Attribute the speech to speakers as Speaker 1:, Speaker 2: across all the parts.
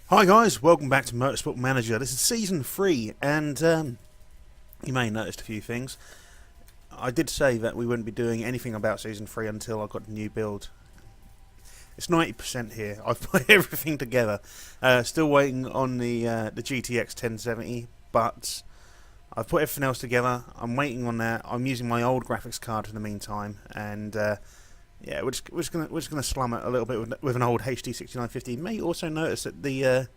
Speaker 1: Hi guys, welcome back to Motorsport Manager. This is Season 3 and you may have noticed a few things. I did say that we wouldn't be doing anything about Season 3 until I got the new build. It's 90% here. I've put everything together. Still waiting on the GTX 1070, but I've put everything else together. I'm waiting on that. I'm using my old graphics card in the meantime, and yeah, we're just gonna slum it a little bit with an old HD 6950. You may also notice that the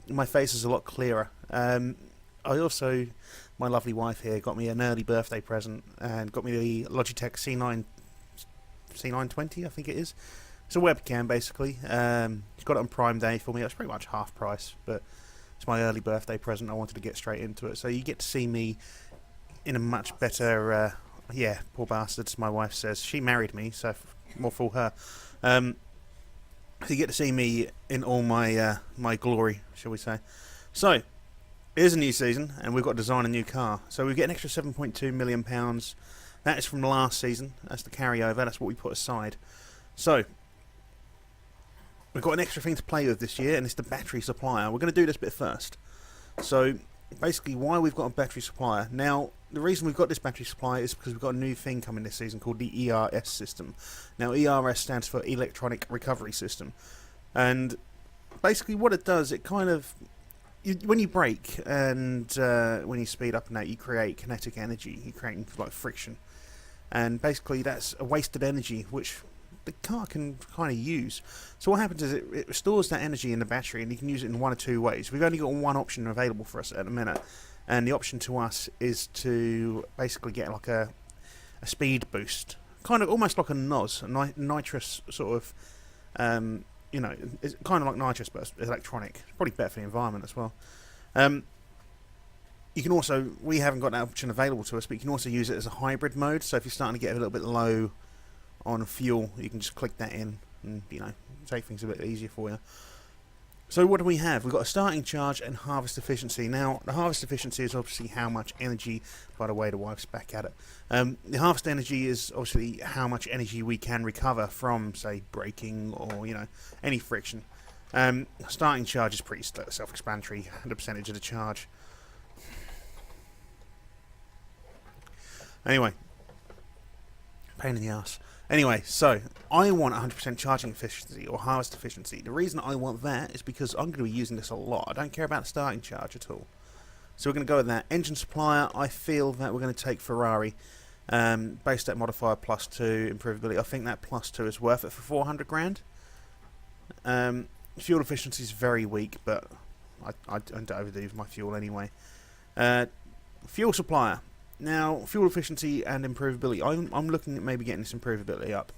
Speaker 1: my face is a lot clearer. I also, my lovely wife here got me an early birthday present and got me the Logitech C920, I think it is. It's a webcam basically. She got it on Prime Day for me. It's pretty much half price, but it's my early birthday present. I wanted to get straight into it, so you get to see me in a much better. Yeah, poor bastards. My wife says she married me, so more for her. So you get to see me in all my my glory, shall we say? So it is a new season, and we've got to design a new car. So we get an extra £7.2 million. That is from last season. That's the carryover. That's what we put aside. So we've got an extra thing to play with this year, and it's the battery supplier. We're going to do this bit first. So basically, why we've got a battery supplier. Now, the reason we've got this battery supplier is because we've got a new thing coming this season called the ERS system. Now, ERS stands for Electronic Recovery System. And basically what it does, it kind of... when you brake and when you speed up and that, you create kinetic energy. You create like friction. And basically that's a wasted energy, which the car can kind of use. So what happens is it stores that energy in the battery, and you can use it in one or two ways. We've only got one option available for us at the minute, and the option to us is to basically get like a speed boost, kind of almost like a NOS, a nitrous sort of, you know, it's kind of like nitrous but electronic. It's probably better for the environment as well. You can also, we haven't got that option available to us, but you can also use it as a hybrid mode. So if you're starting to get a little bit low on fuel, you can just click that in and, you know, take things a bit easier for you. So what do we have? We've got a starting charge and harvest efficiency. Now, the harvest efficiency is obviously how much energy, by the way, the wife's back at it. The harvest energy is obviously how much energy we can recover from, say, braking or, you know, any friction. Starting charge is pretty self-explanatory, the percentage of the charge. Anyway, pain in the ass. Anyway, so I want 100% charging efficiency or harvest efficiency. The reason I want that is because I'm going to be using this a lot. I don't care about the starting charge at all. So we're going to go with that. Engine supplier, I feel that we're going to take Ferrari. Base stat modifier +2, improvability. I think that +2 is worth it for 400 grand. Fuel efficiency is very weak, but I don't overdo my fuel anyway. Fuel supplier. Now, fuel efficiency and improvability. I'm looking at maybe getting this improvability up.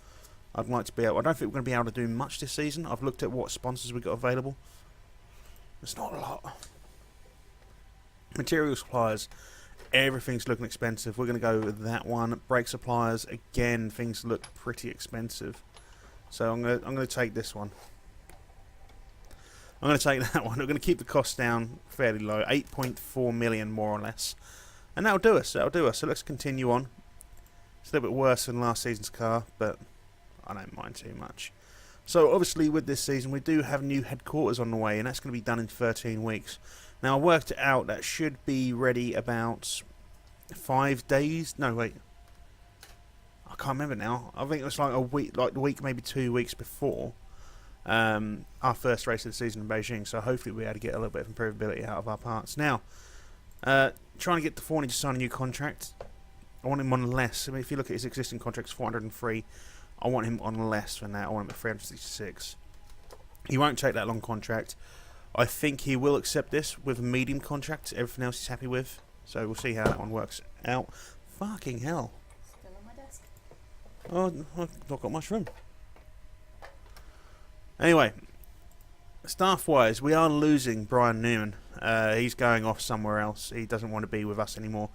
Speaker 1: I'd like to be able... I don't think we're going to be able to do much this season. I've looked at what sponsors we've got available. It's not a lot. Material suppliers. Everything's looking expensive. We're going to go with that one. Brake suppliers. Again, things look pretty expensive. So I'm going to take this one. I'm going to take that one. We're going to keep the cost down fairly low. 8.4 million more or less. And that'll do us, So let's continue on. It's a little bit worse than last season's car, but I don't mind too much. So obviously with this season we do have new headquarters on the way, and that's going to be done in 13 weeks. Now I worked it out, that should be ready about 5 days. No, wait. I can't remember now. I think it was like a week, like the week, maybe 2 weeks before our first race of the season in Beijing. So hopefully we'll be able to get a little bit of improvability out of our parts. Now, trying to get the Forney to sign a new contract. I want him on less. I mean, if you look at his existing contract, it's 403. I want him on less than that. I want him at 366. He won't take that long contract. I think he will accept this with a medium contract. Everything else he's happy with. So we'll see how that one works out. Fucking hell.
Speaker 2: Still on my desk.
Speaker 1: Oh, I've not got much room. Anyway, staff-wise, we are losing Brian Newman. He's going off somewhere else. He doesn't want to be with us anymore.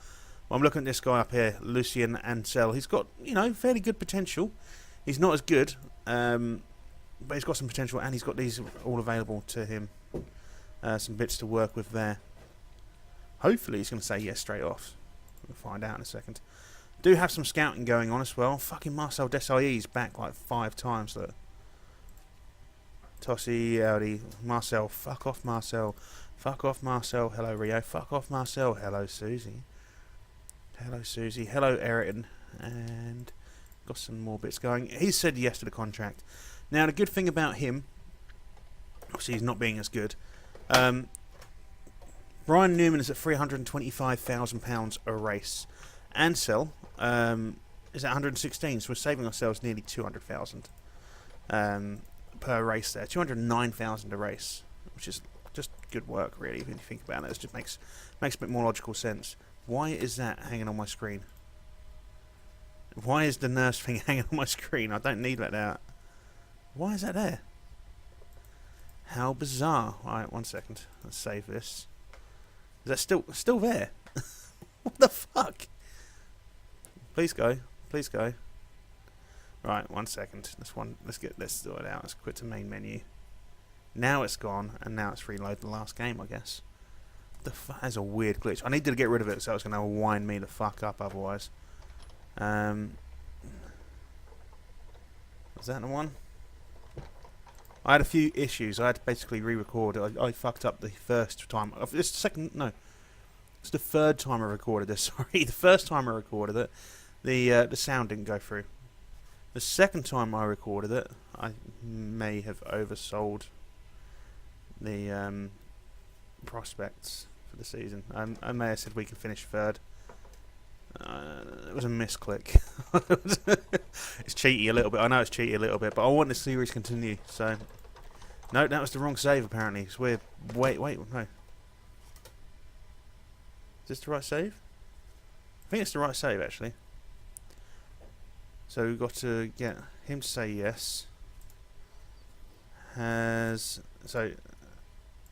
Speaker 1: Well, I'm looking at this guy up here, Lucien Ansel. He's got, you know, fairly good potential. He's not as good, but he's got some potential, and he's got these all available to him. Some bits to work with there. Hopefully he's going to say yes straight off. We'll find out in a second. Do have some scouting going on as well. Fucking Marcel Desailly's back like 5 times. Look. Tossie, Audi, Marcel. Fuck off, Marcel. Fuck off, Marcel. Hello, Rio. Fuck off, Marcel. Hello, Susie. Hello, Susie. Hello, Eriton. And got some more bits going. He said yes to the contract. Now, the good thing about him, obviously he's not being as good. Brian Newman is at £325,000 a race. Ansel is at 116, so we're saving ourselves nearly 200,000 per race there. 209,000 a race, which is just good work, really, when you think about it. It just makes a bit more logical sense. Why is that hanging on my screen? Why is the nurse thing hanging on my screen? I don't need that out. Why is that there? How bizarre. Alright, 1 second. Let's save this. Is that still there? What the fuck? Please go. Please go. Right, 1 second. Let's do it out. Let's quit to main menu. Now it's gone, and now it's reloaded the last game, I guess. That's a weird glitch. I needed to get rid of it, so it's going to wind me the fuck up otherwise. Was that the one? I had a few issues. I had to basically re-record. I fucked up the first time. It's the second. No, it's the third time I recorded this. Sorry, the first time I recorded it, the sound didn't go through. The second time I recorded it, I may have oversold the prospects for the season. I may have said we can finish third. It was a misclick. It's cheaty a little bit. I know it's cheaty a little bit, but I want the series to continue. So, no, that was the wrong save apparently. It's weird. Wait, no. Is this the right save? I think it's the right save actually. So we've got to get him to say yes. So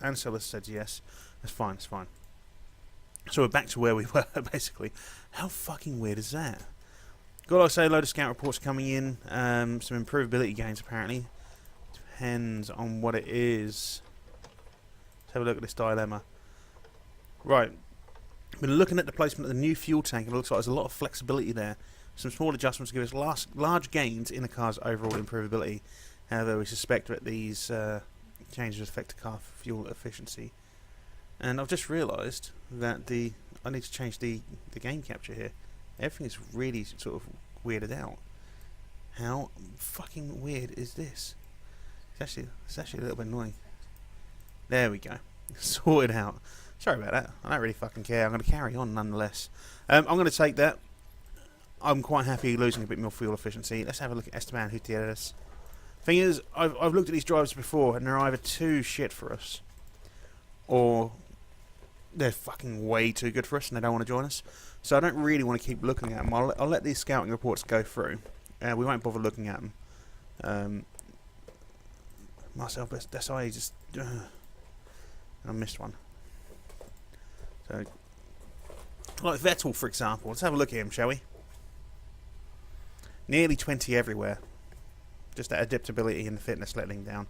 Speaker 1: Ansel has said yes. That's fine. It's fine. So we're back to where we were, basically. How fucking weird is that? Got to say, a load of scout reports coming in. Some improvability gains, apparently. Depends on what it is. Let's have a look at this dilemma. Right. Been looking at the placement of the new fuel tank, and it looks like there's a lot of flexibility there. Some small adjustments give us large gains in the car's overall improvability. However, we suspect that these changes affect the car fuel efficiency. And I've just realised that I need to change the game capture here. Everything is really sort of weirded out. How fucking weird is this? It's actually a little bit annoying. There we go. Sorted out. Sorry about that. I don't really fucking care. I'm going to carry on nonetheless. I'm going to take that. I'm quite happy losing a bit more fuel efficiency. Let's have a look at Esteban Gutierrez. Thing is, I've looked at these drivers before, and they're either too shit for us, or they're fucking way too good for us and they don't want to join us. So I don't really want to keep looking at them. I'll let these scouting reports go through. We won't bother looking at them. Marcel Desai just... I missed one. So, like Vettel, for example. Let's have a look at him, shall we? Nearly 20 everywhere. Just that adaptability and the fitness letting down.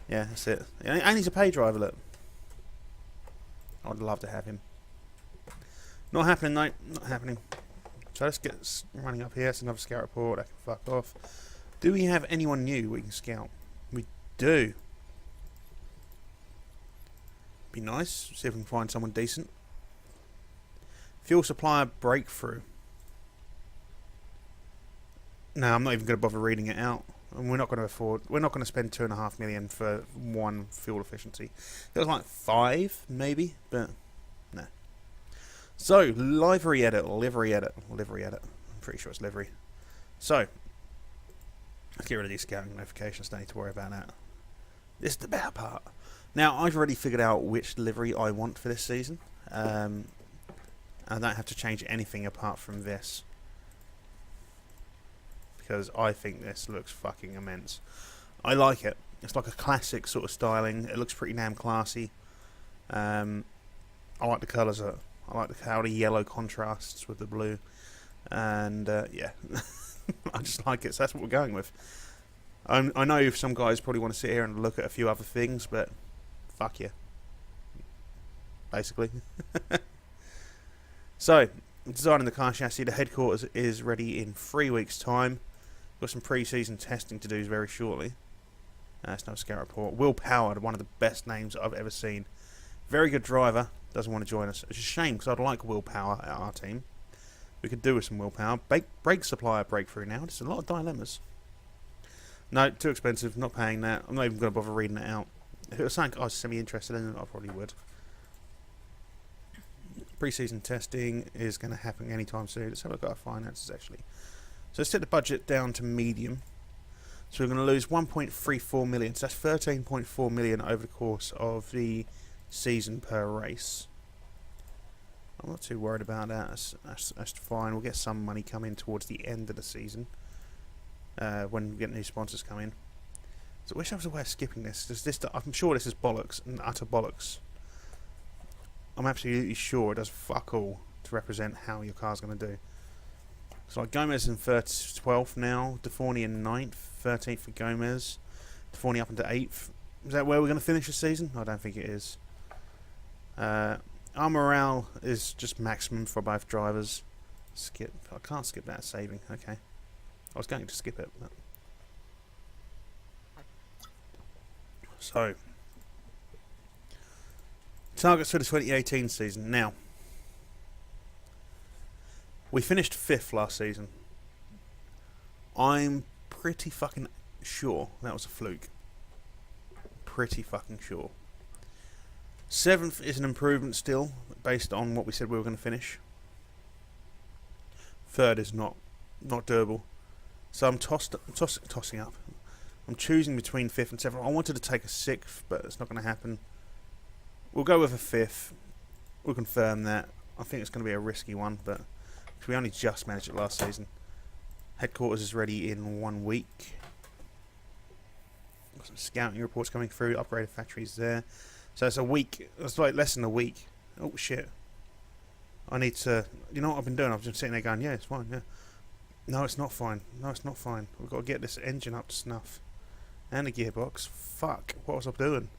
Speaker 1: Yeah, that's it. And he's a pay driver, look. I'd love to have him. Not happening, mate. Not happening. So let's get running up here. That's another scout report. I can fuck off. Do we have anyone new we can scout? We do. Be nice. See if we can find someone decent. Fuel supplier breakthrough. No, I'm not even going to bother reading it out. And we're not going to afford. We're not going to spend $2.5 million for one fuel efficiency. It was like 5, maybe, but no. So livery edit. I'm pretty sure it's livery. So let's get rid of these scouting notifications. Don't need to worry about that. This is the better part. Now I've already figured out which livery I want for this season. I don't have to change anything apart from this, because I think this looks fucking immense. I like it. It's like a classic sort of styling. It looks pretty damn classy. I like the colours. I like how the yellow contrasts with the blue. And yeah, I just like it. So that's what we're going with. I know some guys probably want to sit here and look at a few other things, but fuck you. Basically. So, designing the car chassis. The headquarters is ready in 3 weeks' time. Got some pre-season testing to do very shortly. That's no scout report. Will Power, one of the best names I've ever seen. Very good driver. Doesn't want to join us. It's a shame because I'd like Will Power at our team. We could do with some Will Power. Brake supplier breakthrough now. There's a lot of dilemmas. No, too expensive. Not paying that. I'm not even going to bother reading it out. If it was something I was semi-interested in, I probably would. Pre-season testing is going to happen anytime soon. Let's have a look at our finances actually. So let's set the budget down to medium. So we're going to lose 1.34 million. So that's 13.4 million over the course of the season per race. I'm not too worried about that. That's fine. We'll get some money coming towards the end of the season when we get new sponsors come in. So I wish I was aware of skipping this. I'm sure this is bollocks and utter bollocks. I'm absolutely sure it does fuck all to represent how your car's going to do. So like Gomez in 12th now, DeForney in 9th, 13th for Gomez, DeForney up into 8th. Is that where we're going to finish the season? I don't think it is. Our morale is just maximum for both drivers. Skip. I can't skip that saving. Okay. I was going to skip it. But. So. Targets for the 2018 season. Now. We finished 5th last season. I'm pretty fucking sure that was a fluke. Pretty fucking sure. 7th is an improvement still, based on what we said we were going to finish. 3rd is not doable. So I'm tossing up. I'm choosing between 5th and 7th. I wanted to take a 6th, but it's not going to happen. We'll go with a 5th. We'll confirm that. I think it's going to be a risky one, but we only just managed it last season. Headquarters is ready in 1 week. Got some scouting reports coming through. Upgraded factories there. So it's a week. It's like less than a week. Oh shit! I need to. You know what I've been doing? I've been sitting there going, "Yeah, it's fine. Yeah." No, it's not fine. No, it's not fine. We've got to get this engine up to snuff, and the gearbox. Fuck! What was I doing?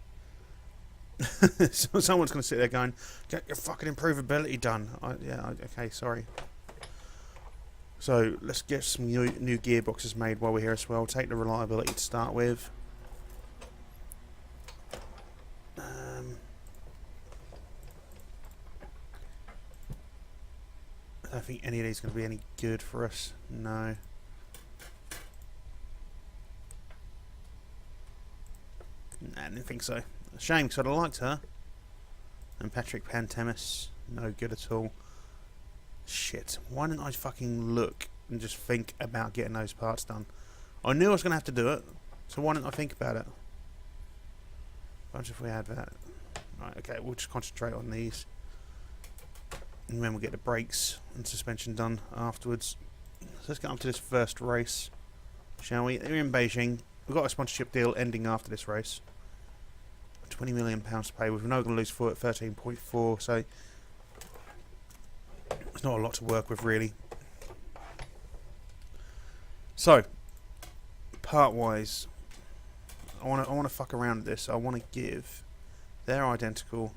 Speaker 1: So someone's going to sit there going, "Get your fucking improvability done." Okay, sorry. So let's get some new gearboxes made while we're here as well. Take the reliability to start with. I don't think any of these are going to be any good for us. No. Nah, I didn't think so. A shame, because I'd have liked her. And Patrick Pantemis, no good at all. Shit. Why didn't I fucking look and just think about getting those parts done? I knew I was going to have to do it, so why didn't I think about it? What if we had that? Right, okay, we'll just concentrate on these. And then we'll get the brakes and suspension done afterwards. So let's get up to this first race, shall we? We're in Beijing. We've got a sponsorship deal ending after this race. £20 million to pay. We're now going to lose for at 13.4, so there's not a lot to work with really. So, part-wise, I want to fuck around with this. I want to give. They're identical.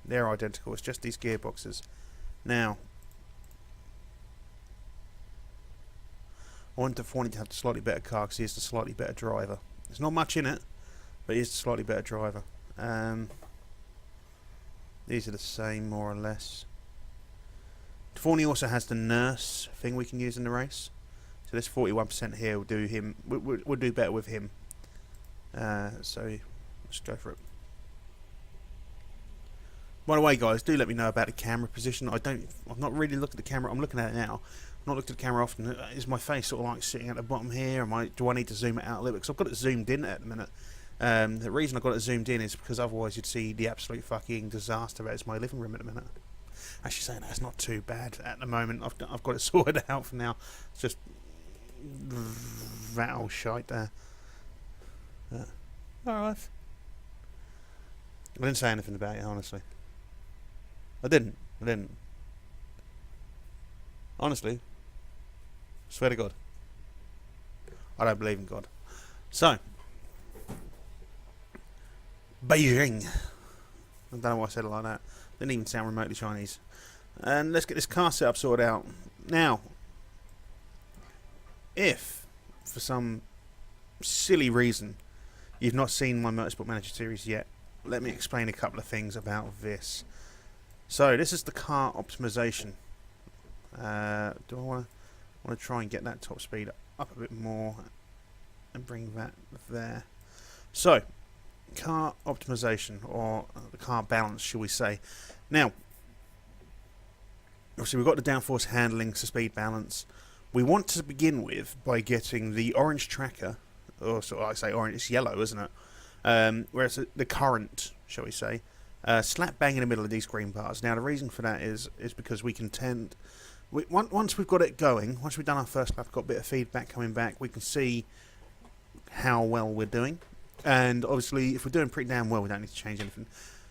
Speaker 1: They're identical. It's just these gearboxes. Now, I want DeForney to have the slightly better car because he is the slightly better driver. There's not much in it, but he is the slightly better driver. These are the same, more or less. DeForney also has the nurse thing we can use in the race. So this 41% here will do him. We'll do better with him. So let's go for it. By the way, guys, do let me know about the camera position. I've not really looked at the camera. I'm looking at it now. I've not looked at the camera often. Is my face sort of like sitting at the bottom here? Do I need to zoom it out a little bit? Because I've got it zoomed in at the minute. The reason I've got it zoomed in is because otherwise you'd see the absolute fucking disaster that is my living room at the minute. Actually saying that's not too bad at the moment. I've got it sorted out for now. It's just that old shite there. Alright. I didn't say anything about it, honestly. I didn't. Honestly. Swear to God. I don't believe in God. So. Beijing. I don't know why I said it like that. Didn't even sound remotely Chinese. And let's get this car setup sorted out. Now. If, for some silly reason, you've not seen my Motorsport Manager series yet, let me explain a couple of things about this. So this is the car optimization. Do I want to try and get that top speed up a bit more and bring that there? So, car optimization, or the car balance, shall we say. Now, obviously we've got the downforce handling, so speed balance. We want to begin with by getting the orange tracker, or so I say orange, it's yellow, isn't it? Whereas the current, shall we say, slap bang in the middle of these green bars. Now the reason for that is because we can tend, once we've got it going, once we've done our first lap, got a bit of feedback coming back, we can see how well we're doing. And obviously, if we're doing pretty damn well, we don't need to change anything.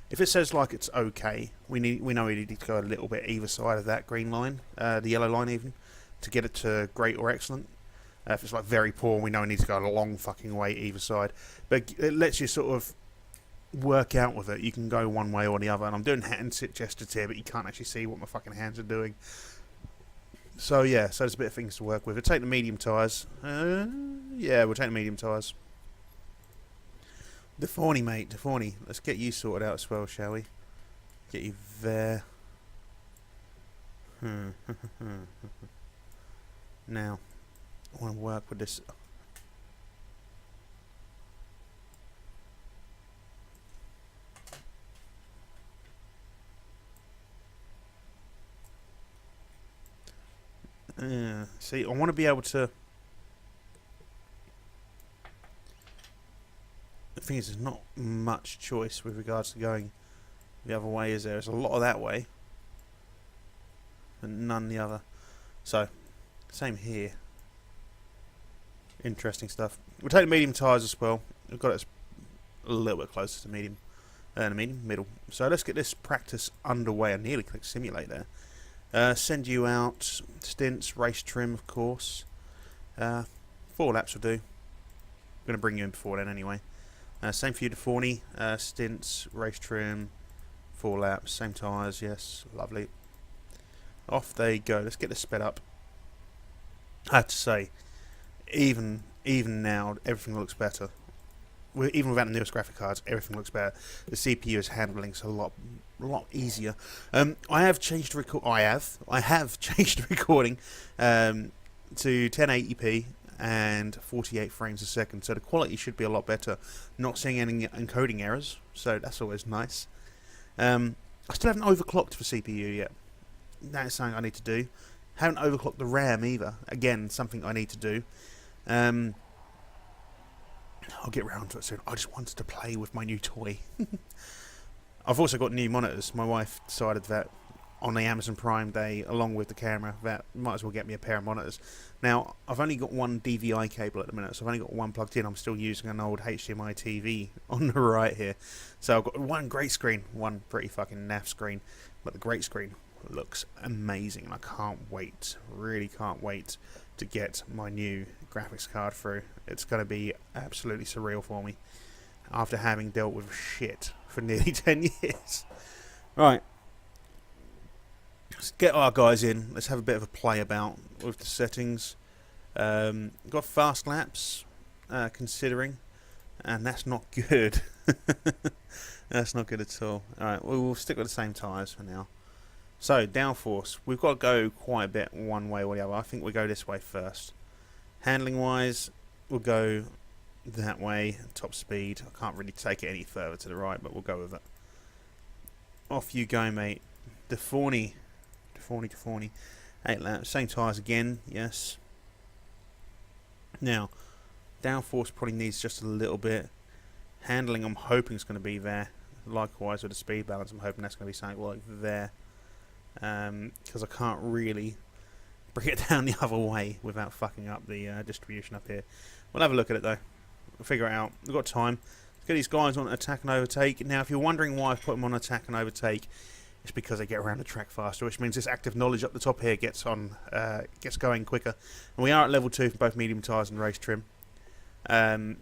Speaker 1: If it says like it's okay, we know we need to go a little bit either side of that green line, the yellow line even, to get it to great or excellent. If it's like very poor, we know we need to go a long fucking way either side. But it lets you sort of work out with it. You can go one way or the other. And I'm doing hand sit gestures here, but you can't actually see what my fucking hands are doing. So yeah, so there's a bit of things to work with. We'll take the medium tyres. Yeah, we'll take the medium tyres. Deforney, mate, Deforney. Let's get you sorted out as well, shall we? Get you there. Now, I want to work with this. See, I want to be able to. The thing is, there's not much choice with regards to going the other way, is there? There's a lot of that way, and none the other. So, same here. Interesting stuff. We'll take the medium tyres as well. We've got it a little bit closer to medium. Middle. So let's get this practice underway. I nearly clicked simulate there. Send you out. Stints, race trim, of course. 4 laps will do. I'm going to bring you in before then anyway. Same for you, Deforney. Stints, race trim, 4 laps, same tyres, yes, lovely. Off they go. Let's get this sped up. I have to say, even now, everything looks better. Even without the newest graphic cards, everything looks better. The CPU is handling a lot easier. I have changed I have changed the recording to 1080p. And 48 frames a second, so the quality should be a lot better. Not seeing any encoding errors, so that's always nice. I still haven't overclocked the CPU yet. That is something I need to do. Haven't overclocked the RAM either. Again, something I need to do. I'll get round to it soon. I just wanted to play with my new toy. I've also got new monitors. My wife decided that on the Amazon Prime Day, along with the camera, that might as well get me a pair of monitors. Now, I've only got one DVI cable at the minute, so I've only got one plugged in. I'm still using an old HDMI TV on the right here. So I've got one great screen, one pretty fucking naff screen, but the great screen looks amazing, and I can't wait, really can't wait to get my new graphics card through. It's going to be absolutely surreal for me, after having dealt with shit for nearly 10 years. Right. Let's get our guys in. Let's have a bit of a play about with the settings. Got fast laps, considering, and that's not good. That's not good at all. Alright, we'll stick with the same tyres for now. So, downforce. We've got to go quite a bit one way or the other. I think we'll go this way first. Handling wise, we'll go that way. Top speed. I can't really take it any further to the right, but we'll go with it. Off you go, mate. Deforney. 8 laps, same tyres again, yes. Now, downforce probably needs just a little bit. Handling, I'm hoping it's going to be there. Likewise with the speed balance, I'm hoping that's going to be something like there. Because I can't really bring it down the other way without fucking up the distribution up here. We'll have a look at it though. We'll figure it out. We've got time. Let's get these guys on attack and overtake. Now, if you're wondering why I've put them on attack and overtake, it's because they get around the track faster, which means this active knowledge up the top here gets going quicker. And we are at level 2 for both medium tyres and race trim. Now,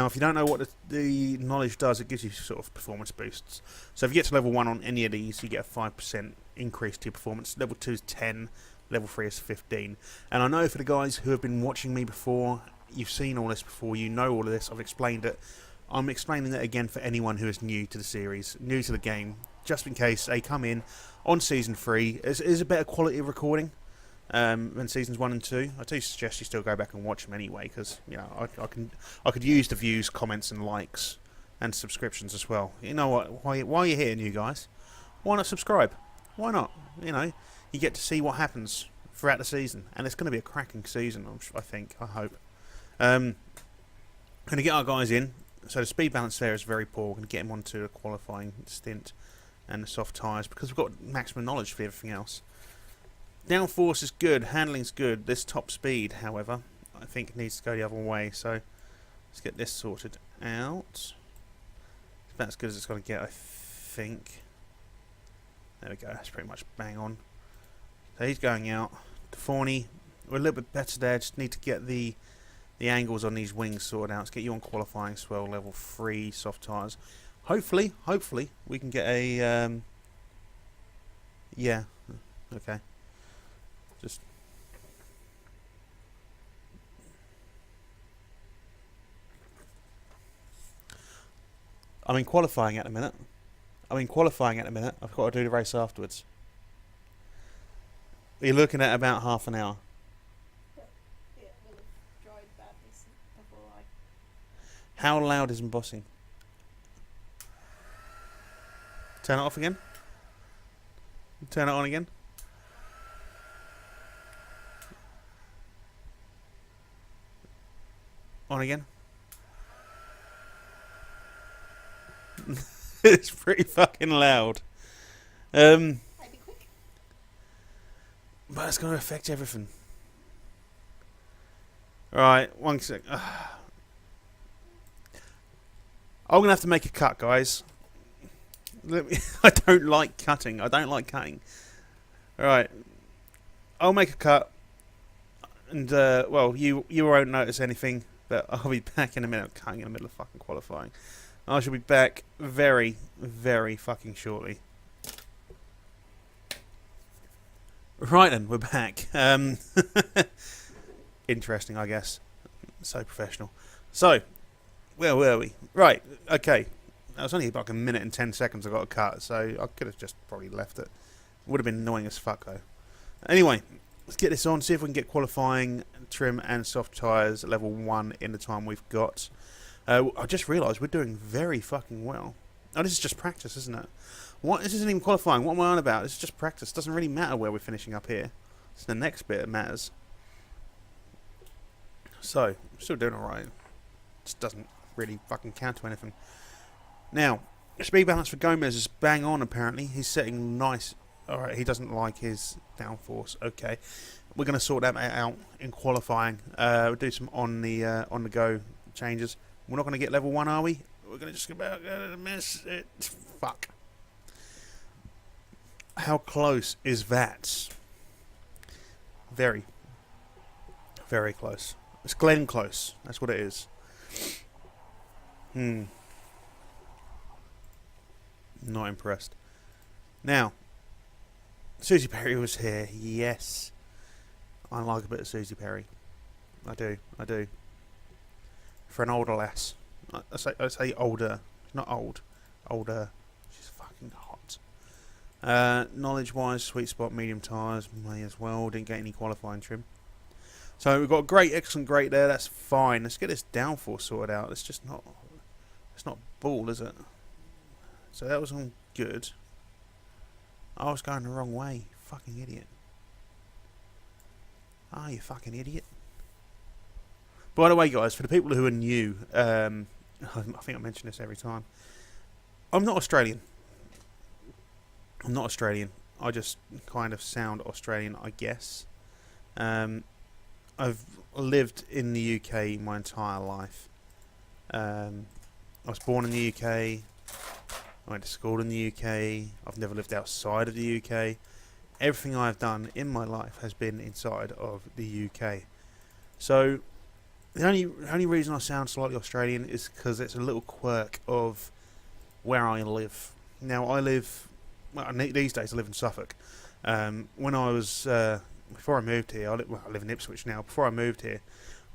Speaker 1: if you don't know what the knowledge does, it gives you sort of performance boosts. So if you get to level 1 on any of these, you get a 5% increase to your performance. Level 2 is 10, level 3 is 15. And I know for the guys who have been watching me before You've seen all this before. You know all of this. I've explained it. I'm explaining it again for anyone who is new to the series, new to the game, just in case they come in on Season 3. It is a better quality of recording than Seasons 1 and 2. I do suggest you still go back and watch them anyway, because you know I could use the views, comments and likes and subscriptions as well. You know what? While you're here, new guys, why not subscribe? Why not? You know, you get to see what happens throughout the season, and it's going to be a cracking season. I hope. Going to get our guys in. So the speed balance there is very poor. We're going to get him onto a qualifying stint and the soft tyres because we've got maximum knowledge for everything else. Downforce is good, handling's good. This top speed, however, I think it needs to go the other way. So let's get this sorted out. It's about as good as it's going to get, I think. There we go, that's pretty much bang on. So he's going out. Thorny, we're a little bit better there. Just need to get the angles on these wings sorted out. Let's get you on qualifying swell level 3 soft tyres. Hopefully we can get a yeah, okay. Just I'm in qualifying at the minute. I've got to do the race afterwards. You're looking at about half an hour. How loud is embossing? Turn it off again. Turn it on again. On again. It's pretty fucking loud. But it's going to affect everything. Right, one sec. I'm going to have to make a cut, guys. I don't like cutting. Alright. I'll make a cut. And, well, you won't notice anything. But I'll be back in a minute. I'm cutting in the middle of fucking qualifying. I shall be back very, very fucking shortly. Right then, we're back. Interesting, I guess. So professional. So, where were we? Right, okay. That was only like a minute and 10 seconds I got a cut, so I could have just probably left it. Would have been annoying as fuck though. Anyway, let's get this on, see if we can get qualifying, trim and soft tyres at level 1 in the time we've got. I just realised we're doing very fucking well. Oh, this is just practice, isn't it? What? This isn't even qualifying. What am I on about? This is just practice. It doesn't really matter where we're finishing up here. It's the next bit that matters. So, I'm still doing alright. Just doesn't really fucking count to anything. Now, speed balance for Gomez is bang on apparently. He's setting nice. Alright, he doesn't like his downforce. Okay. We're going to sort that out in qualifying. We'll do some on the go changes. We're not going to get level 1, are we? We're going to just about miss it. Fuck. How close is that? Very. Very close. It's Glenn close. That's what it is. Not impressed. Now, Susie Perry was here. Yes. I like a bit of Susie Perry. I do. For an older lass. I say older. Not old. Older. She's fucking hot. Knowledge-wise, sweet spot, medium tyres. May as well. Didn't get any qualifying trim. So we've got great, excellent, great there. That's fine. Let's get this downforce sorted out. It's just not... It's not ball, is it? So that was all good. I was going the wrong way. Fucking idiot. Ah, you fucking idiot. By the way, guys, for the people who are new, I think I mention this every time. I'm not Australian. I just kind of sound Australian, I guess. I've lived in the UK my entire life. I was born in the UK. I went to school in the UK. I've never lived outside of the UK. Everything I've done in my life has been inside of the UK. So the only reason I sound slightly Australian is because it's a little quirk of where I live. Now I live, well, these days I live in Suffolk. When I was before I moved here, I live in Ipswich now. Before I moved here,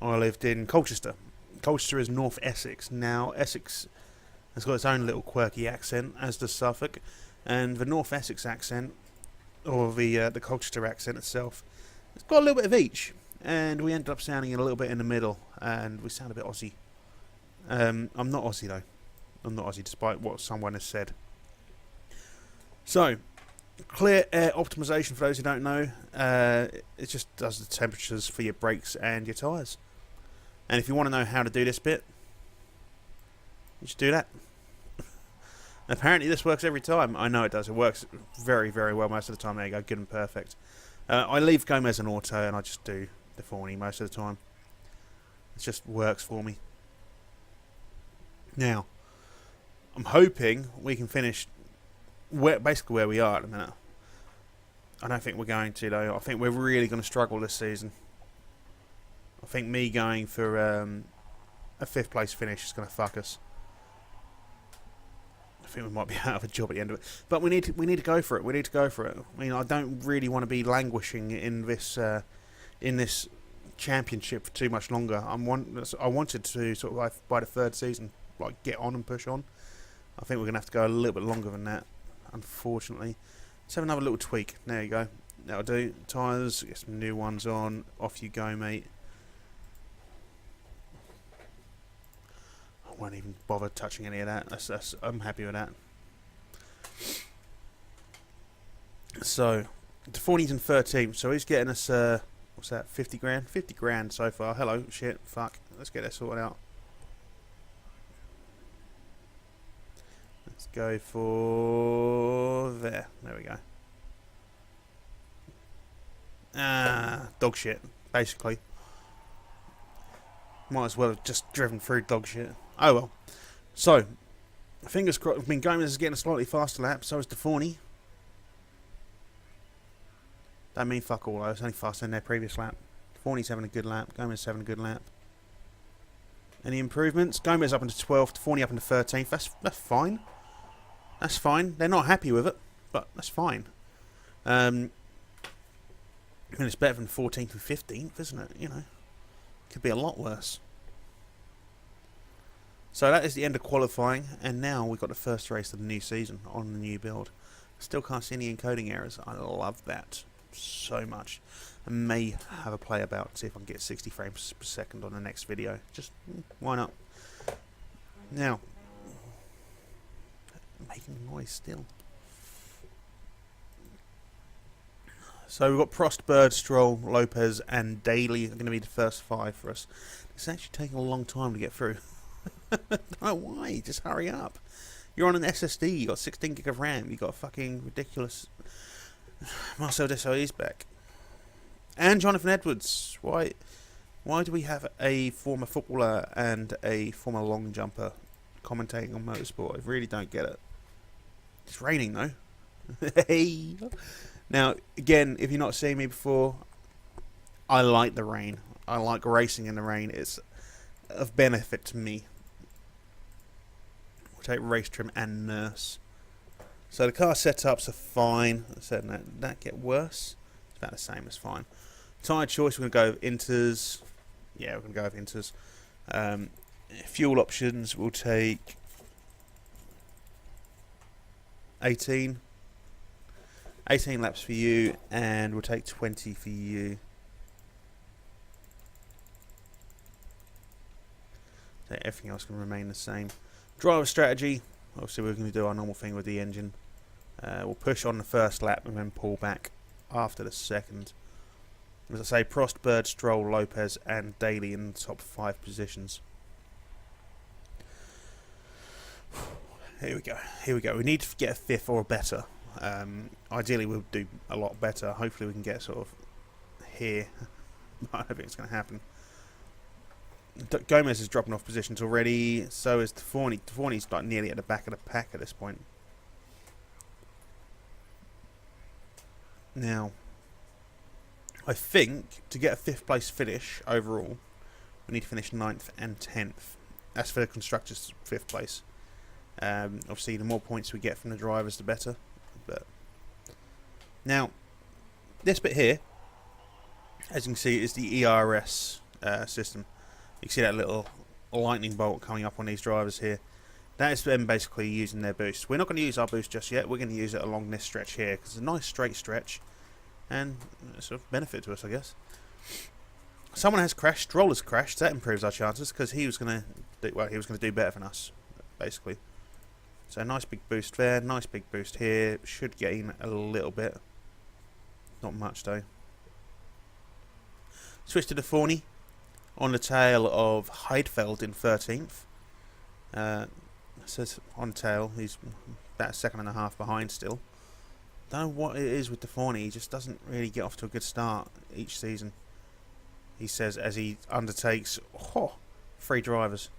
Speaker 1: I lived in Colchester. Colchester is North Essex. Now, Essex has got its own little quirky accent, as does Suffolk, and the North Essex accent, or the Colchester accent itself, it's got a little bit of each, and we ended up sounding a little bit in the middle, and we sound a bit Aussie. I'm not Aussie though. I'm not Aussie, despite what someone has said. So, clear air optimization, for those who don't know, it just does the temperatures for your brakes and your tyres. And if you want to know how to do this bit, you just do that. Apparently this works every time. I know it does. It works very, very well most of the time. There you go, good and perfect. I leave Gomez and auto, and I just do the Thorny most of the time. It just works for me. Now, I'm hoping we can finish basically where we are at the minute. I don't think we're going to, though. I think we're really going to struggle this season. I think me going for a 5th place finish is going to fuck us. I think we might be out of a job at the end of it. But we need to go for it. We need to go for it. I mean, I don't really want to be languishing in this championship for too much longer. I wanted to sort of, like, by the 3rd season, like, get on and push on. I think we're going to have to go a little bit longer than that, unfortunately. Let's have another little tweak. There you go. That'll do. Tyres, get some new ones on. Off you go, mate. I won't even bother touching any of that. I'm happy with that. So, the 40s and 13th. So he's getting us, what's that, 50 grand? 50 grand so far. Hello, shit, fuck. Let's get that sorted out. Let's go for there. There we go. Dog shit, basically. Might as well have just driven through dog shit. Oh well. So, fingers crossed. I mean, Gomez is getting a slightly faster lap. So is Deforney. Don't mean fuck all. I was only faster than their previous lap. Deforney's having a good lap. Gomez is having a good lap. Any improvements? Gomez up into 12th. Deforney up into 13th. That's fine. That's fine. They're not happy with it, but that's fine. I mean, it's better than 14th and 15th, isn't it? You know, could be a lot worse. So that is the end of qualifying, and now we've got the first race of the new season on the new build. Still can't see any encoding errors. I love that so much. I may have a play about, see if I can get 60 frames per second on the next video. Just, why not? Now, making noise still. So we've got Prost, Bird, Stroll, Lopez and Daly are going to be the first 5 for us. It's actually taking a long time to get through. I don't know why, just hurry up. You're on an SSD, you got 16 gig of RAM, you got a fucking ridiculous Marcel Desailly's back. And Jonathan Edwards. Why do we have a former footballer and a former long jumper commentating on motorsport? I really don't get it. It's raining though. Hey. Now, again, if you've not seen me before, I like the rain. I like racing in the rain. It's of benefit to me. We'll take race trim and nurse. So the car setups are fine. I said that get worse. It's about the same as fine. Tyre choice, we're going to go with Inters. Yeah, we're going to go with Inters. Fuel options, we'll take 18 laps for you, and we'll take 20 for you. So everything else can remain the same. Driver strategy, obviously we're going to do our normal thing with the engine. We'll push on the first lap and then pull back after the second. As I say, Prost, Bird, Stroll, Lopez and Daly in the top 5 positions. Here we go. We need to get a 5th or better. Ideally we'll do a lot better. Hopefully we can get sort of here. I don't think it's going to happen. Gomez is dropping off positions already. So is Deforney. Deforney's like nearly at the back of the pack at this point. Now, I think to get a 5th place finish overall, we need to finish 9th and 10th. That's for the constructors' 5th place. Obviously, the more points we get from the drivers, the better. But now, this bit here, as you can see, is the ERS system. You can see that little lightning bolt coming up on these drivers here. That is them basically using their boost. We're not going to use our boost just yet. We're going to use it along this stretch here because it's a nice straight stretch and sort of benefit to us, I guess. Someone has crashed. Stroll has crashed. That improves our chances because he was going to do better than us, basically. So nice big boost there. Nice big boost here. Should gain a little bit. Not much though. Switch to the Forney on the tail of Heidfeld in 13th. Says on the tail, he's about a second and a half behind still. Don't know what it is with the Forney, he just doesn't really get off to a good start each season. He says as he undertakes 3 drivers.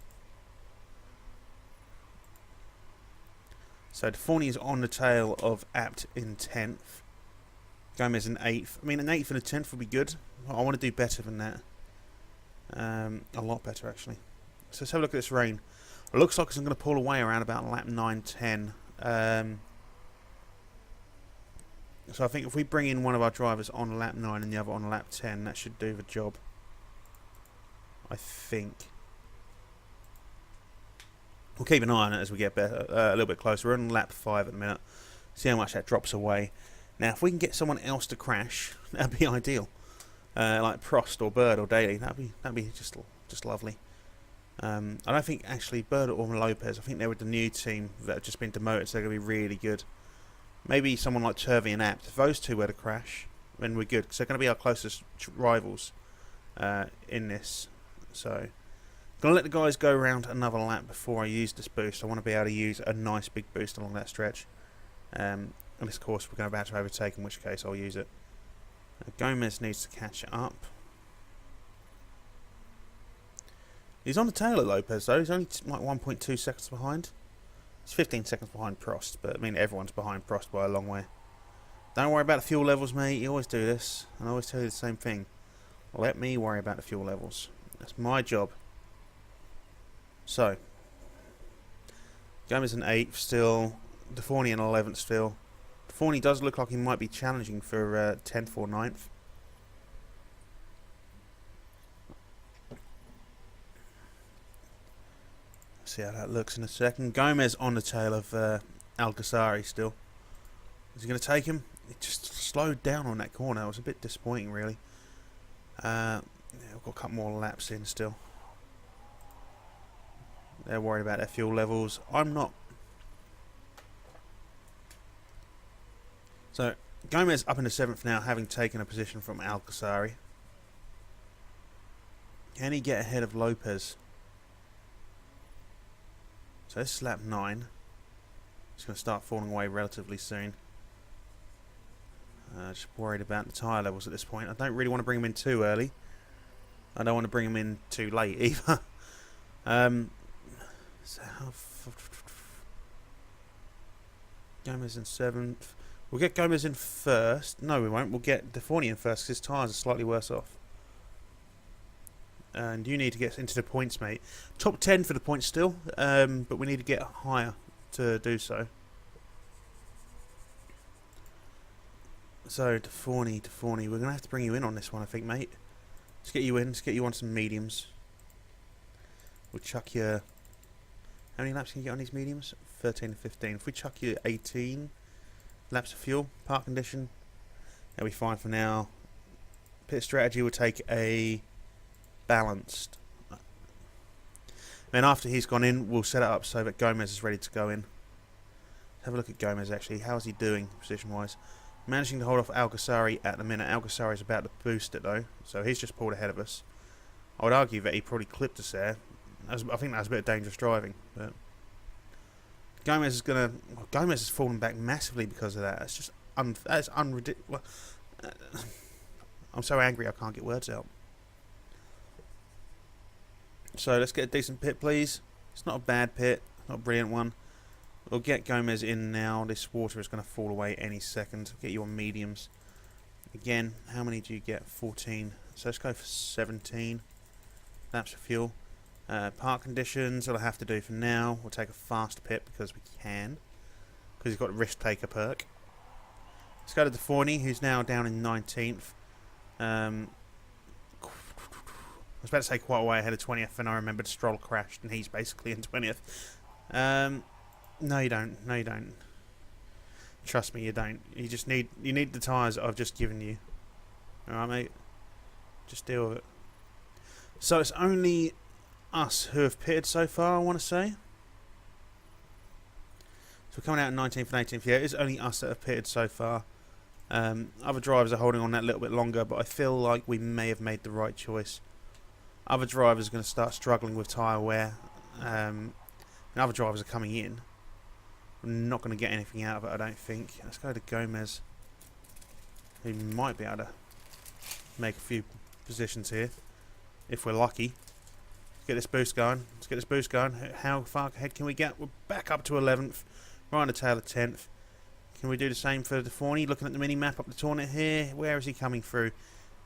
Speaker 1: So the Forney is on the tail of Apt in 10th. Gomez in 8th. I mean, an 8th and a 10th would be good. I want to do better than that. A lot better actually. So let's have a look at this rain. It looks like it's going to pull away around about lap 9-10. So I think if we bring in one of our drivers on lap 9 and the other on lap 10, that should do the job. I think. We'll keep an eye on it as we get better, a little bit closer. We're on lap 5 at the minute. See how much that drops away. Now, if we can get someone else to crash, that'd be ideal. Like Prost or Bird or Daly, that'd be just lovely. I don't think actually Bird or Lopez. I think they're with the new team that have just been demoted, so they're going to be really good. Maybe someone like Turvey and Apt. If those two were to crash, then we're good because they're going to be our closest rivals in this. So, I'm going to let the guys go around another lap before I use this boost. I want to be able to use a nice big boost along that stretch. And this course we're about to overtake, in which case I'll use it. Gomez needs to catch up. He's on the tail of Lopez though. He's only like 1.2 seconds behind. He's 15 seconds behind Prost, but I mean everyone's behind Prost by a long way. Don't worry about the fuel levels, mate. You always do this, and I always tell you the same thing. Let me worry about the fuel levels. That's my job. So, Gomez in 8th still. Deforney in 11th still. Deforney does look like he might be challenging for 10th or 9th. See how that looks in a second. Gomez on the tail of Algasari still. Is he going to take him? It just slowed down on that corner. It was a bit disappointing, really. Yeah, we've got a couple more laps in still. They're worried about their fuel levels. I'm not. So, Gomez up in the 7th now, having taken a position from Algasari. Can he get ahead of Lopez? So this is lap 9. It's going to start falling away relatively soon. Just worried about the tyre levels at this point. I don't really want to bring him in too early. I don't want to bring him in too late either. So Gomez in 7th. We'll get Gomez in first. No, we won't. We'll get Deforney in first because his tyres are slightly worse off. And you need to get into the points, mate. Top 10 for the points still, but we need to get higher to do so. So, Deforney, we're going to have to bring you in on this one, I think, mate. Let's get you in. Let's get you on some mediums. We'll chuck you... How many laps can you get on these mediums? 13 to 15. If we chuck you 18 laps of fuel, park condition, that'll be fine for now. Pit strategy will take a... balanced. Then after he's gone in, we'll set it up so that Gomez is ready to go in. Have a look at Gomez actually. How's he doing position wise? Managing to hold off Algasari at the minute. Algasari's about to boost it though, so he's just pulled ahead of us. I would argue that he probably clipped us there. I think that was a bit of dangerous driving, but Gomez is gonna. Well, Gomez has fallen back massively because of that. It's just that's unridiculous. I'm so angry I can't get words out. So let's get a decent pit, please. It's not a bad pit, not a brilliant one. We'll get Gomez in now. This water is going to fall away any second. Get you on mediums. Again, how many do you get? 14. So let's go for 17 laps of fuel. Park conditions, I'll have to do for now. We'll take a fast pit because we can. Because he's got a risk taker perk. Let's go to Deforney, who's now down in 19th. was about to say quite a way ahead of 20th, and I remembered Stroll crashed, and he's basically in 20th. No, you don't. No, you don't. Trust me, you don't. You need the tyres that I've just given you. Alright, mate? Just deal with it. So it's only us who have pitted so far, I want to say. So we're coming out in 19th and 18th. Yeah, it's only us that have pitted so far. Other drivers are holding on that a little bit longer, but I feel like we may have made the right choice. Other drivers are going to start struggling with tyre wear. And other drivers are coming in. We're not going to get anything out of it, I don't think. Let's go to Gomez, who might be able to make a few positions here, if we're lucky. Let's get this boost going. Let's get this boost going. How far ahead can we get? We're back up to 11th, right on the tail of 10th. Can we do the same for De Forney? Looking at the mini-map up the tournament here, where is he coming through?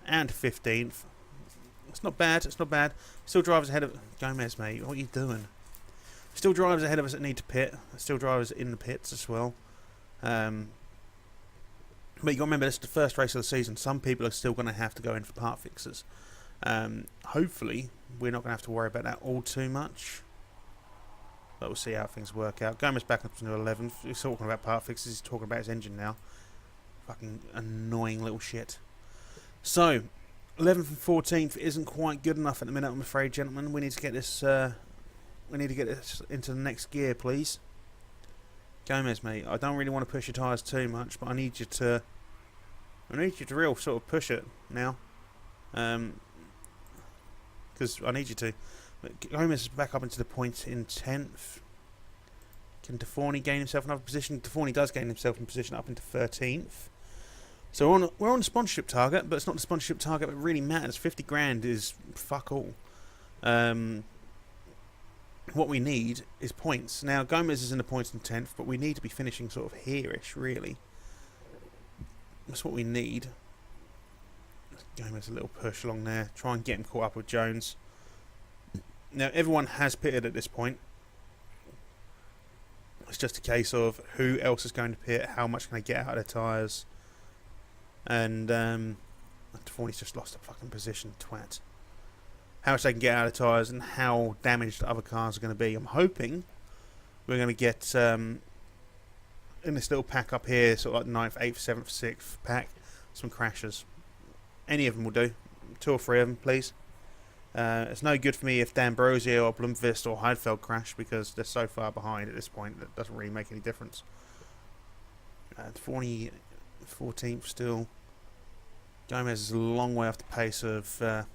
Speaker 1: And 15th. It's not bad, it's not bad. Still drivers ahead of... Gomez, mate, what are you doing? Still drivers ahead of us that need to pit. Still drivers in the pits as well. But you got to remember, this is the first race of the season. Some people are still going to have to go in for part fixes. Hopefully, we're not going to have to worry about that all too much. But we'll see how things work out. Gomez back up to 11th. He's talking about part fixes. He's talking about his engine now. Fucking annoying little shit. So, 11th and 14th isn't quite good enough at the minute, I'm afraid, gentlemen. We need to get this... we need to get this into the next gear, please. Gomez, mate, I don't really want to push your tyres too much, but I need you to real sort of push it now. Because I need you to. But Gomez is back up into the points in 10th. Can De Forney gain himself another position? De Forney does gain himself in position up into 13th. So we're on the sponsorship target, but it's not the sponsorship target that really matters. 50 grand is fuck all. What we need is points. Now, Gomez is in the points in 10th, but we need to be finishing sort of here-ish, really. That's what we need. Gomez a little push along there. Try and get him caught up with Jones. Now, everyone has pitted at this point. It's just a case of who else is going to pit, how much can they get out of their tyres. And, Forney's just lost a fucking position, twat. How much they can get out of tyres and how damaged other cars are going to be. I'm hoping we're going to get in this little pack up here, sort of like 9th, 8th, 7th, 6th pack, some crashes. Any of them will do. 2 or 3 of them, please. It's no good for me if D'Ambrosio or Blomqvist or Heidfeld crash because they're so far behind at this point that it doesn't really make any difference. 14th still. Gomez is a long way off the pace of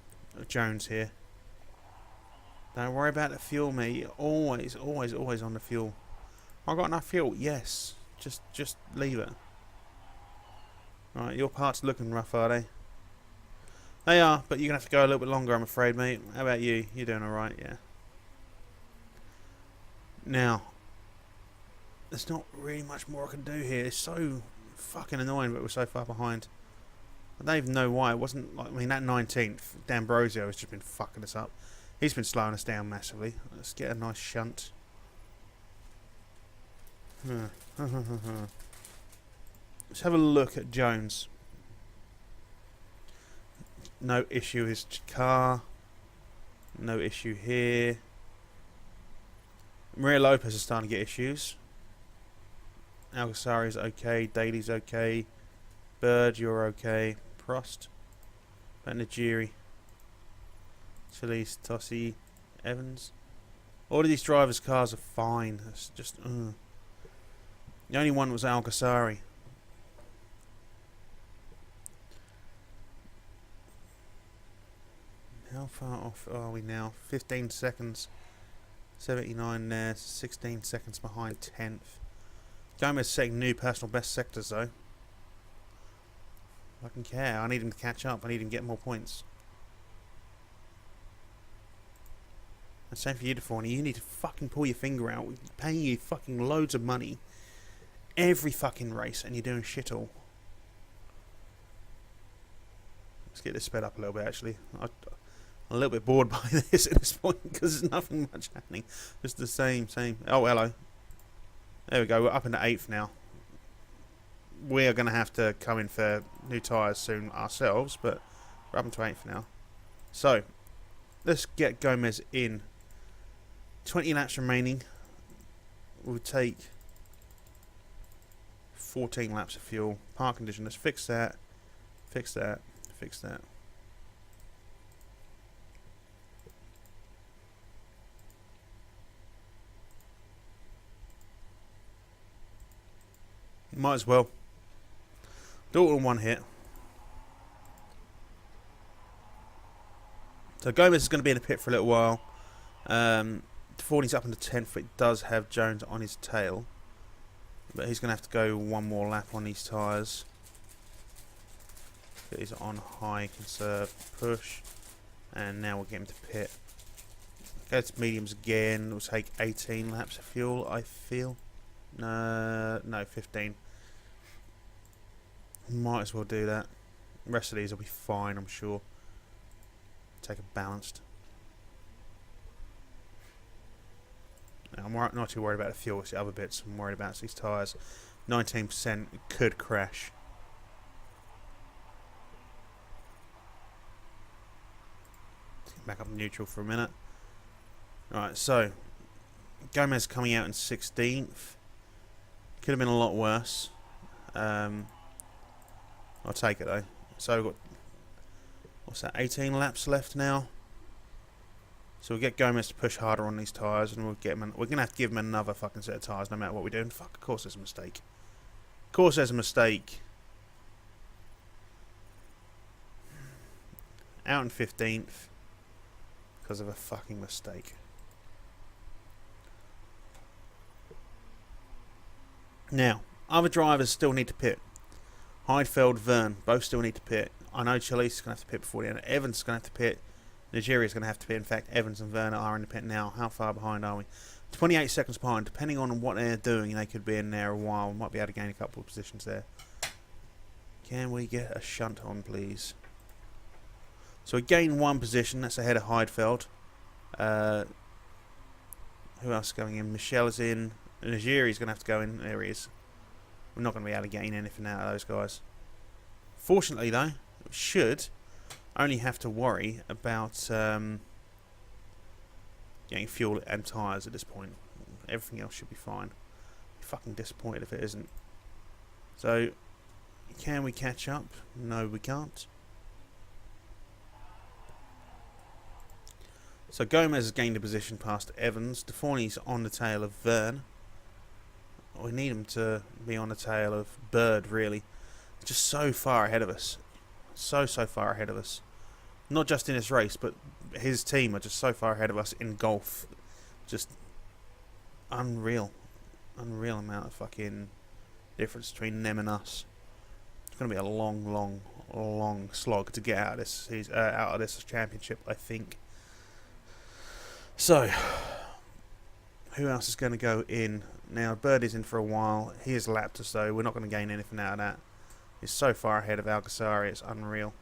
Speaker 1: Jones here. Don't worry about the fuel, mate. Always on the fuel. I got enough fuel. Yes. Just leave it. Right, your parts looking rough, are they? They are, but you're gonna have to go a little bit longer, I'm afraid, mate. How about you? You're doing all right, yeah. Now, there's not really much more I can do here. It's so fucking annoying, but we're so far behind. I don't even know why. It wasn't like, I mean, that 19th, D'Ambrosio has just been fucking us up. He's been slowing us down massively. Let's get a nice shunt. Let's have a look at Jones. No issue his car. No issue here. Maria Lopez is starting to get issues. Algasari's okay. Daly's okay. Bird, you're okay. Prost. Banajiri. Chili's, Tossi, Evans. All of these drivers' cars are fine. It's just... The only one was Algasari. How far off are we now? 15 seconds. 79 there. 16 seconds behind 10th. Gomez setting new personal best sectors though. I don't care. I need him to catch up. I need him to get more points. And same for you, De Forney. You need to fucking pull your finger out. We're paying you fucking loads of money every fucking race and you're doing shit all. Let's get this sped up a little bit actually. I'm a little bit bored by this at this point because there's nothing much happening. Just the same. Oh, hello. There we go. We're up into 8th now. We are going to have to come in for new tyres soon ourselves, but we're up into 8th now. So, let's get Gomez in. 20 laps remaining. We'll take 14 laps of fuel. Park condition. Let's fix that. Fix that. Fix that. Might as well. Do it in one hit. So Gomez is going to be in the pit for a little while. Forney's up into 10th. It does have Jones on his tail. But he's going to have to go one more lap on these tyres. He's on high, conserve, push. And now we'll get him to pit. Go to mediums again. We'll take 18 laps of fuel, I feel. No, 15. Might as well do that. The rest of these will be fine, I'm sure. Take a balanced. I'm not too worried about the fuel. It's the other bits I'm worried about. It's these tyres. 19% could crash. Back up neutral for a minute. Alright, so Gomez coming out in 16th. Could have been a lot worse. I'll take it though. So we've got, what's that, 18 laps left now. So we'll get Gomez to push harder on these tyres, and we'll get him. We're gonna have to give him another fucking set of tyres, no matter what we do. And fuck, of course there's a mistake. Of course there's a mistake. Out in 15th because of a fucking mistake. Now, other drivers still need to pit. Heidfeld, Verne, both still need to pit. I know Chalice is going to have to pit before the end. Evans is going to have to pit. Nigeria is going to have to pit. In fact, Evans and Verne are in the pit now. How far behind are we? 28 seconds behind. Depending on what they're doing, they could be in there a while. We might be able to gain a couple of positions there. Can we get a shunt on, please? So we gain one position. That's ahead of Heidfeld. Who else is going in? Michelle is in. Nigeria is going to have to go in. There he is. We're not going to be able to gain anything out of those guys. Fortunately, though, we should only have to worry about getting fuel and tyres at this point. Everything else should be fine. Be fucking disappointed if it isn't. So, can we catch up? No, we can't. So Gomez has gained a position past Evans. Deforney's on the tail of Verne. We need him to be on the tail of Bird, really. Just so far ahead of us. So far ahead of us. Not just in this race, but his team are just so far ahead of us in golf. Just unreal. Unreal amount of fucking difference between them and us. It's going to be a long slog to get out of this championship, I think. So, who else is going to go in? Now, Bird is in for a while. He has lapped us, though. We're not going to gain anything out of that. He's so far ahead of Algasari, it's unreal.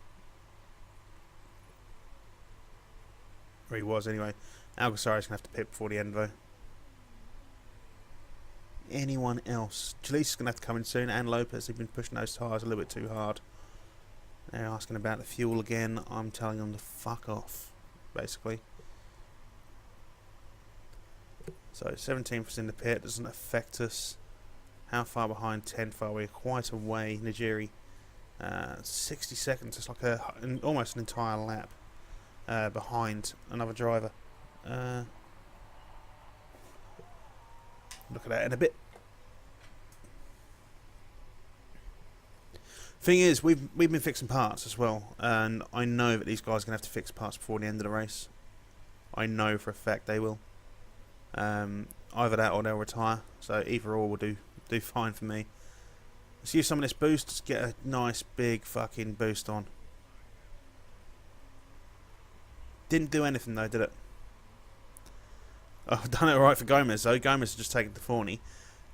Speaker 1: Or he was, anyway. Algasari's going to have to pit before the end, though. Anyone else? Jalise is going to have to come in soon, and Lopez. They've been pushing those tyres a little bit too hard. They're asking about the fuel again. I'm telling them to fuck off, basically. So 17th is in the pit, doesn't affect us. How far behind 10th are we? Quite a way. Nigeri, 60 seconds. It's like almost an entire lap behind another driver. Look at that in a bit. Thing is, we've been fixing parts as well, and I know that these guys are going to have to fix parts before the end of the race. I know for a fact they will. Either that or they'll retire. So either or will do fine for me. Let's use some of this boost. Let's get a nice big fucking boost on. Didn't do anything though, did it? Oh, I've done it alright for Gomez though. Gomez has just taken Deforney.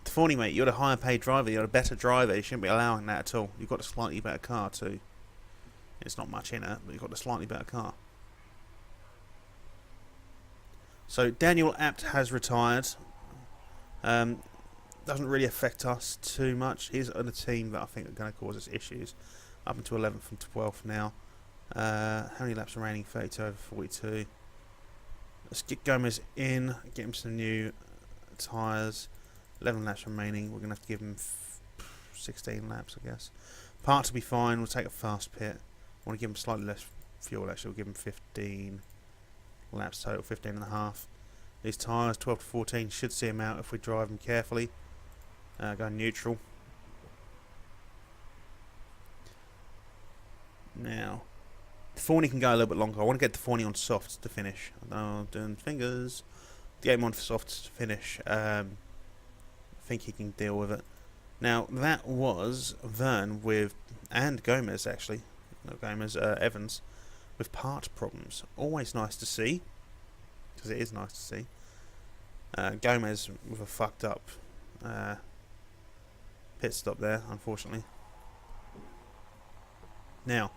Speaker 1: Deforney, mate, you're the higher paid driver. You're the better driver. You shouldn't be allowing that at all. You've got a slightly better car too. It's not much in it, but you've got a slightly better car. So Daniel Abt has retired. Doesn't really affect us too much. He's on a team that I think are going to cause us issues. Up into 11th from 12th now. How many laps remaining? 32 over 42. Let's get Gomez in, get him some new tyres. 11 laps remaining. We're going to have to give him 16 laps, I guess. Parts will be fine. We'll take a fast pit. I want to give him slightly less fuel, actually. We'll give him 15 laps total, 15 and a half. These tyres, 12 to 14, should see him out if we drive them carefully. Go neutral. Now, the Thorny can go a little bit longer. I want to get the Thorny on softs to finish. Oh, doing fingers. Get him on for softs to finish. I think he can deal with it. Now, that was Vern with, and Gomez actually, not Gomez, Evans, with part problems. Always nice to see, because it is nice to see. Gomez with a fucked up pit stop there, unfortunately. Now,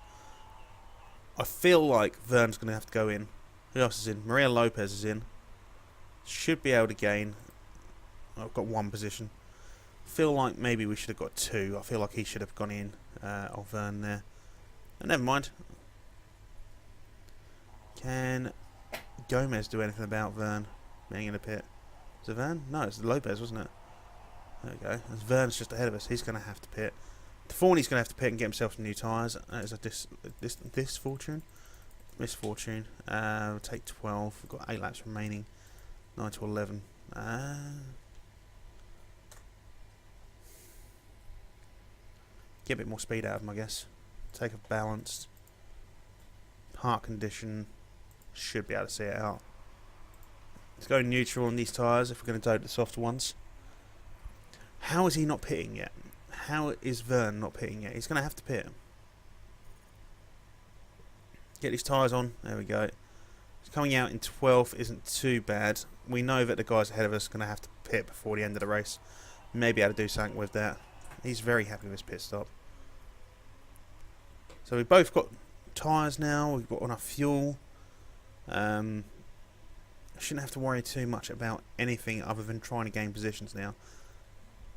Speaker 1: I feel like Vern's going to have to go in. Who else is in? Maria Lopez is in. Should be able to gain. I've got one position. Feel like maybe we should have got two. I feel like he should have gone in, or Vern there. And never mind. Can Gomez do anything about Vern being in the pit? Is it Vern? No, it's Lopez, wasn't it? There we go. As Vern's just ahead of us, he's going to have to pit. Thorny's going to have to pit and get himself some new tyres. That is a misfortune. We'll take 12. We've got 8 laps remaining. 9 to 11. Get a bit more speed out of him, I guess. Take a balanced park condition. Should be able to see it out. Let's go neutral on these tyres if we're going to do the softer ones. How is he not pitting yet? How is Vern not pitting yet? He's going to have to pit. Get these tyres on. There we go. Coming out in 12th isn't too bad. We know that the guys ahead of us are going to have to pit before the end of the race. Maybe able to do something with that. He's very happy with his pit stop. So we've both got tyres now. We've got enough fuel. I shouldn't have to worry too much about anything other than trying to gain positions now.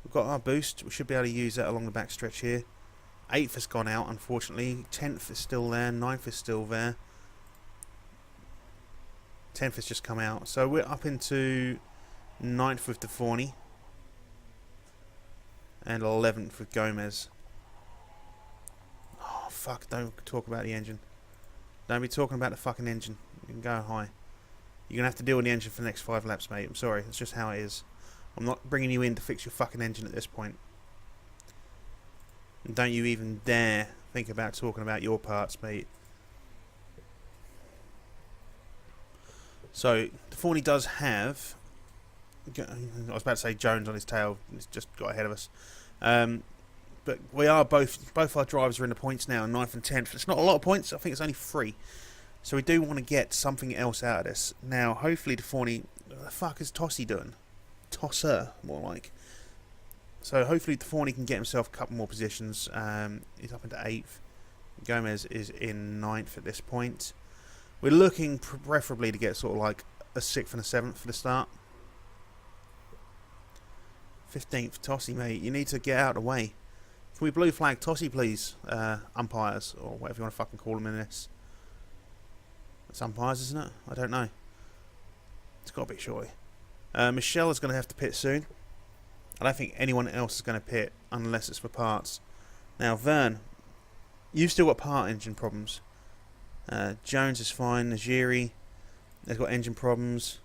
Speaker 1: We've got our boost. We should be able to use that along the back stretch here. 8th has gone out, unfortunately. 10th is still there. 9th is still there. 10th has just come out. So we're up into 9th with the Thorny. And 11th with Gomez. Oh, fuck. Don't talk about the engine. Don't be talking about the fucking engine. You can go high. You're going to have to deal with the engine for the next 5 laps, mate. I'm sorry. It's just how it is. I'm not bringing you in to fix your fucking engine at this point. And don't you even dare think about talking about your parts, mate. So, the Thorny does have... I was about to say Jones on his tail. He's just got ahead of us. But we are both our drivers are in the points now, 9th and 10th. It's not a lot of points. I think it's only 3. So we do want to get something else out of this. Now, hopefully the Thorny... What the fuck is Tossie doing? Tosser, more like. So hopefully the Thorny can get himself a couple more positions. He's up into 8th. Gomez is in 9th at this point. We're looking preferably to get sort of like a 6th and a 7th for the start. 15th, Tossie, mate. You need to get out of the way. Can we blue flag Tossie, please? Umpires, or whatever you want to fucking call them in this. It's umpires, isn't it? I don't know. It's got to be, surely. Michelle is going to have to pit soon. I don't think anyone else is going to pit unless it's for parts. Now, Vern, you've still got part engine problems. Jones is fine. Najiri has got engine problems.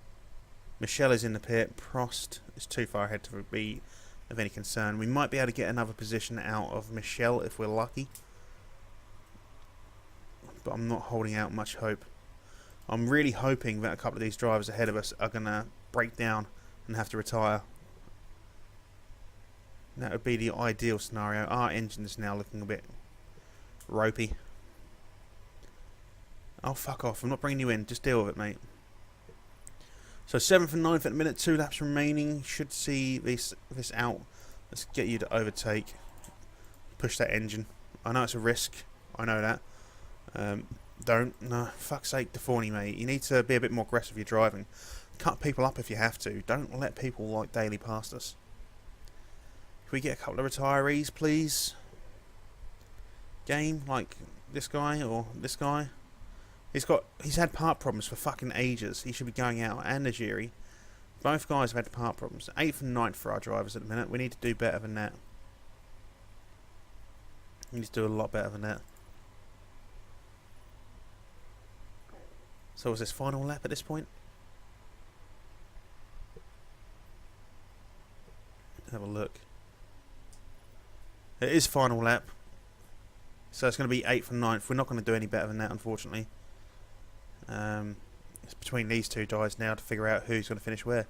Speaker 1: Michelle is in the pit. Prost is too far ahead to be of any concern. We might be able to get another position out of Michelle if we're lucky. But I'm not holding out much hope. I'm really hoping that a couple of these drivers ahead of us are going to break down and have to retire. That would be the ideal scenario. Our engine is now looking a bit ropey. Oh, fuck off. I'm not bringing you in. Just deal with it, mate. So 7th and 9th at the minute. 2 laps remaining. Should see this out. Let's get you to overtake. Push that engine. I know it's a risk. I know that. No, fuck's sake, the Thorny, mate. You need to be a bit more aggressive with your driving. Cut people up if you have to. Don't let people like daily past us. Can we get a couple of retirees, please? Game, like this guy or this guy. He's had part problems for fucking ages. He should be going out. And Najiri. Both guys have had part problems. 8th and 9th for our drivers at the minute. We need to do better than that. We need to do a lot better than that. So was this final lap at this point? Let's have a look. It is final lap. So it's going to be 8th and 9th. We're not going to do any better than that, unfortunately. It's between these two guys now to figure out who's going to finish where.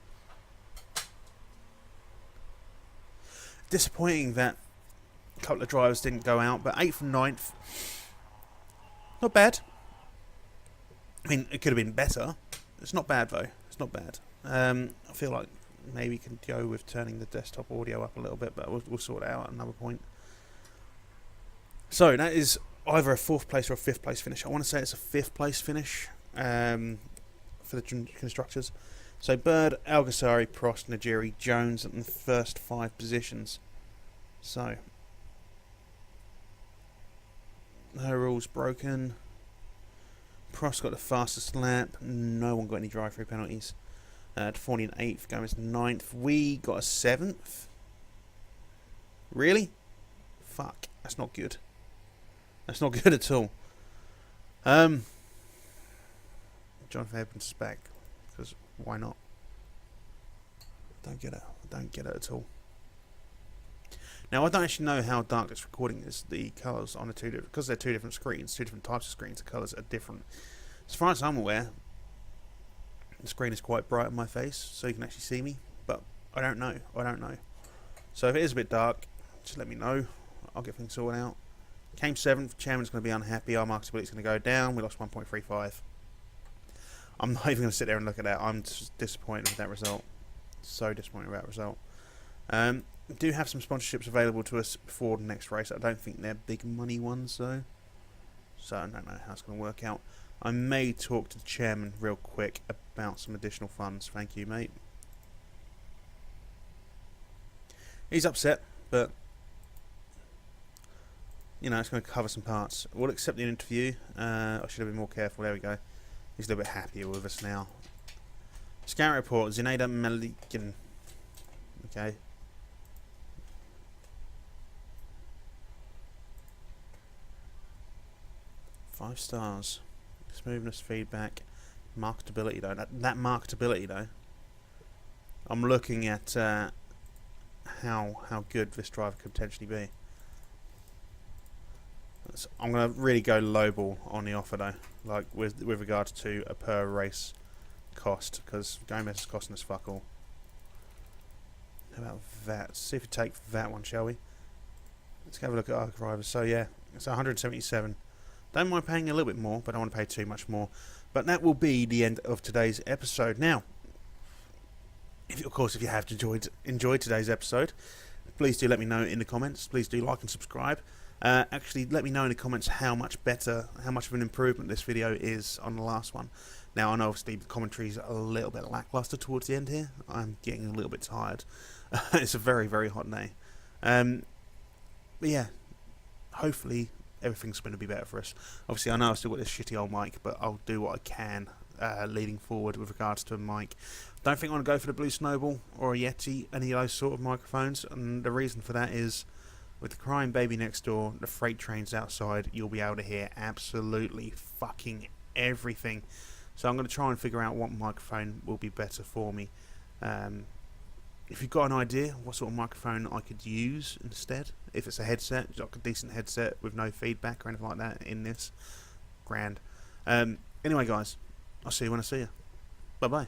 Speaker 1: Disappointing that a couple of drivers didn't go out, but 8th and 9th, not bad. I mean, it could have been better. It's not bad, though. It's not bad. I feel like maybe we can go with turning the desktop audio up a little bit, but we'll sort it out at another point. So, that is either a 4th place or a 5th place finish. I want to say it's a 5th place finish for the constructors. So, Bird, Algasari, Prost, Najiri, Jones in the first 5 positions. So, no rules broken. Prost got the fastest lap. No one got any drive-through penalties. Deforny in 8th, Gomez 9th. We got a 7th. Really? Fuck. That's not good. That's not good at all. Jonathan Evans is back. Because why not? Don't get it. I don't get it at all. Now, I don't actually know how dark this recording is. The colours on the two different... Because they're two different screens, two different types of screens, the colours are different. As far as I'm aware, the screen is quite bright on my face, so you can actually see me. But I don't know. I don't know. So if it is a bit dark, just let me know. I'll get things sorted out. Came 7th. Chairman's going to be unhappy. Our marketability is going to go down. We lost 1.35. I'm not even going to sit there and look at that. I'm just disappointed with that result. So disappointed with that result. Do have some sponsorships available to us before the next race. I don't think they're big money ones, though. So I don't know how it's going to work out. I may talk to the chairman real quick about some additional funds. Thank you, mate. He's upset, but you know, it's going to cover some parts. We'll accept the interview. I should have been more careful. There we go. He's a little bit happier with us now. Scout report. Zineda Melikin. Okay. Five stars. Smoothness, feedback, marketability though. That marketability though. I'm looking at how good this driver could potentially be. I'm gonna really go lowball on the offer though, like with regards to a per race cost, because Gomez is costing us fuck all. How about that? Let's see if we take that one, shall we? Let's have a look at our drivers. So yeah, it's 177. Don't mind paying a little bit more, but I don't want to pay too much more. But that will be the end of today's episode. Now, if you have enjoyed today's episode, please do let me know in the comments. Please do like and subscribe. Actually, let me know in the comments how much of an improvement this video is on the last one. Now, I know obviously the commentary is a little bit lackluster towards the end here. I'm getting a little bit tired. It's a very, very hot day. But yeah, hopefully everything's going to be better for us. Obviously, I know I've still got this shitty old mic, but I'll do what I can leading forward with regards to a mic. Don't think I want to go for the Blue Snowball or a Yeti, any of those sort of microphones, and the reason for that is with the crying baby next door, the freight trains outside, you'll be able to hear absolutely fucking everything. So I'm going to try and figure out what microphone will be better for me. If you've got an idea what sort of microphone I could use instead, if it's a headset, like a decent headset with no feedback or anything like that in this, grand. Anyway guys, I'll see you when I see you. Bye bye.